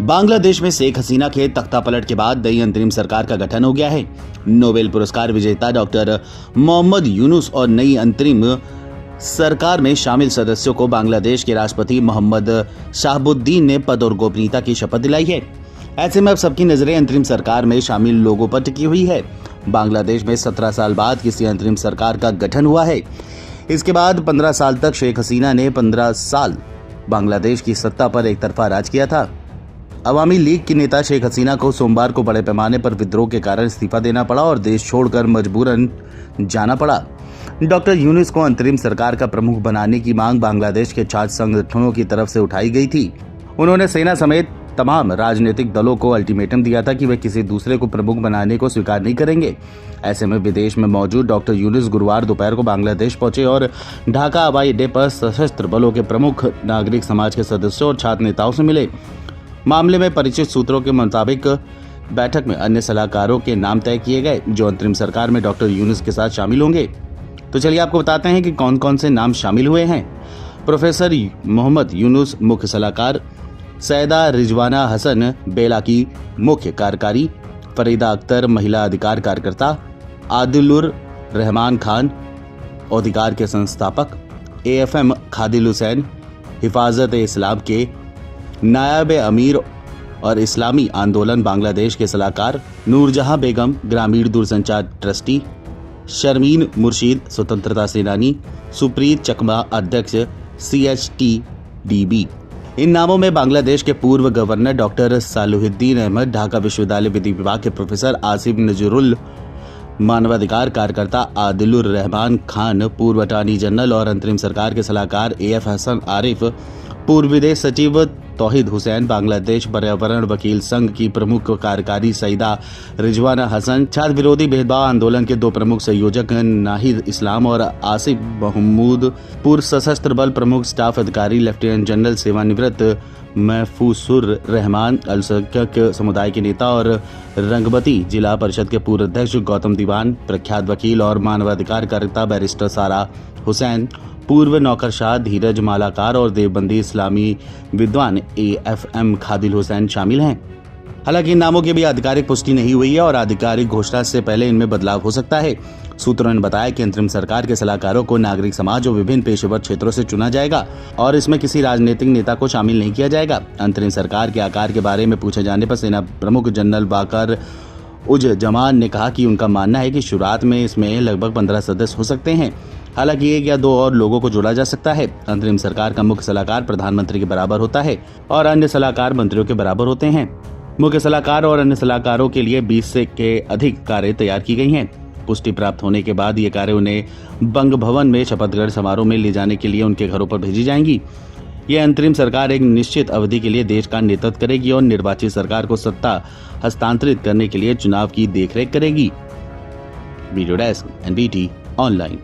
बांग्लादेश में शेख हसीना के तख्तापलट के बाद नई अंतरिम सरकार का गठन हो गया है। नोबेल पुरस्कार विजेता डॉक्टर मोहम्मद यूनुस और नई अंतरिम सरकार में शामिल सदस्यों को बांग्लादेश के राष्ट्रपति मोहम्मद शाहबुद्दीन ने पद और गोपनीयता की शपथ दिलाई है। ऐसे में अब सबकी नजरें अंतरिम सरकार में शामिल लोगों पर टिकी हुई है। बांग्लादेश में 17 साल बाद किसी अंतरिम सरकार का गठन हुआ है। इसके बाद 15 साल तक शेख हसीना ने 15 साल बांग्लादेश की सत्ता पर एक तरफा राज किया था। अवामी लीग की नेता शेख हसीना को सोमवार को बड़े पैमाने पर विद्रोह के कारण इस्तीफा देना पड़ा और देश छोड़कर मजबूरन जाना पड़ा। डॉक्टर यूनुस को अंतरिम सरकार का प्रमुख बनाने की मांग बांग्लादेश के छात्र संगठनों की तरफ से उठाई गई थी। उन्होंने सेना समेत तमाम राजनीतिक दलों को अल्टीमेटम दिया था कि वे किसी दूसरे को प्रमुख बनाने को स्वीकार नहीं करेंगे। ऐसे में विदेश में मौजूद डॉक्टर यूनुस गुरुवार दोपहर को बांग्लादेश पहुंचे और ढाका हवाई अड्डे पर सशस्त्र बलों के प्रमुख, नागरिक समाज के सदस्यों और छात्र नेताओं से मिले। मामले में परिचित सूत्रों के मुताबिक बैठक में अन्य सलाहकारों के नाम तय किए गए जो अंतरिम सरकार में डॉक्टर यूनुस के साथ शामिल होंगे। तो चलिए आपको बताते हैं कि कौन कौन से नाम शामिल हुए हैं। प्रोफेसर मोहम्मद यूनुस मुख्य सलाहकार, सैयदा रिजवाना हसन बेलाकी मुख्य कार्यकारी, फरीदा अख्तर महिला अधिकार कार्यकर्ता, आदिलुर रहमान खान अधिकार के संस्थापक, AFM खादिल हुसैन हिफाजत इस्लाम के नायब अमीर और इस्लामी आंदोलन बांग्लादेश के सलाहकार, नूरजहां बेगम ग्रामीण दूरसंचार ट्रस्टी, शर्मीन मुर्शीद स्वतंत्रता सेनानी, सुप्रीत चकमा अध्यक्ष CHTDB। इन नामों में बांग्लादेश के पूर्व गवर्नर डॉक्टर सालुहुद्दीन अहमद, ढाका विश्वविद्यालय विधि विभाग के प्रोफेसर आसिफ नजरुल, मानवाधिकार कार्यकर्ता आदिलुर रहमान खान, पूर्व अटॉर्नी जनरल और अंतरिम सरकार के सलाहकार AF हसन आरिफ, पूर्व विदेश सचिव तौहीद हुसैन, बांग्लादेश पर्यावरण वकील संघ की प्रमुख कार्यकारी सईदा रिजवाना हसन, छात्र विरोधी भेदभाव आंदोलन के 2 प्रमुख संयोजक नाहिद इस्लाम और आसिफ महमूद, पूर्व सशस्त्र बल प्रमुख स्टाफ अधिकारी लेफ्टिनेंट जनरल सेवानिवृत्त महफूसुर रहमान, अल्पसंख्यक समुदाय के नेता और रंगबती जिला परिषद के पूर्व अध्यक्ष गौतम दीवान, प्रख्यात वकील और मानवाधिकार कार्यकर्ता बैरिस्टर सारा हुसैन, पूर्व नौकरशाह धीरज मालाकार और देवबंदी इस्लामी विद्वान AFM खादिल हुसैन शामिल हैं। हालांकि इन नामों की भी आधिकारिक पुष्टि नहीं हुई है और आधिकारिक घोषणा से पहले इनमें बदलाव हो सकता है। सूत्रों ने बताया कि अंतरिम सरकार के सलाहकारों को नागरिक समाज और विभिन्न पेशेवर क्षेत्रों से चुना जाएगा और इसमें किसी राजनीतिक नेता को शामिल नहीं किया जाएगा। अंतरिम सरकार के आकार के बारे में पूछे जाने पर सेना प्रमुख जनरल वाकर उज जमान ने कहा कि उनका मानना है कि शुरुआत में इसमें लगभग 15 सदस्य हो सकते हैं। हालांकि 1 या 2 और लोगों को जोड़ा जा सकता है। अंतरिम सरकार का मुख्य सलाहकार प्रधानमंत्री के बराबर होता है और अन्य सलाहकार मंत्रियों के बराबर होते हैं। मुख्य सलाहकार और अन्य सलाहकारों के लिए 20 से के अधिक कारें तैयार की गई हैं। पुष्टि प्राप्त होने के बाद ये कारें उन्हें बंग भवन में शपथ ग्रहण समारोह में ले जाने के लिए उनके घरों पर भेजी जाएंगी। यह अंतरिम सरकार एक निश्चित अवधि के लिए देश का नेतृत्व करेगी और निर्वाचित सरकार को सत्ता हस्तांतरित करने के लिए चुनाव की देखरेख करेगी। Video desk NBT online.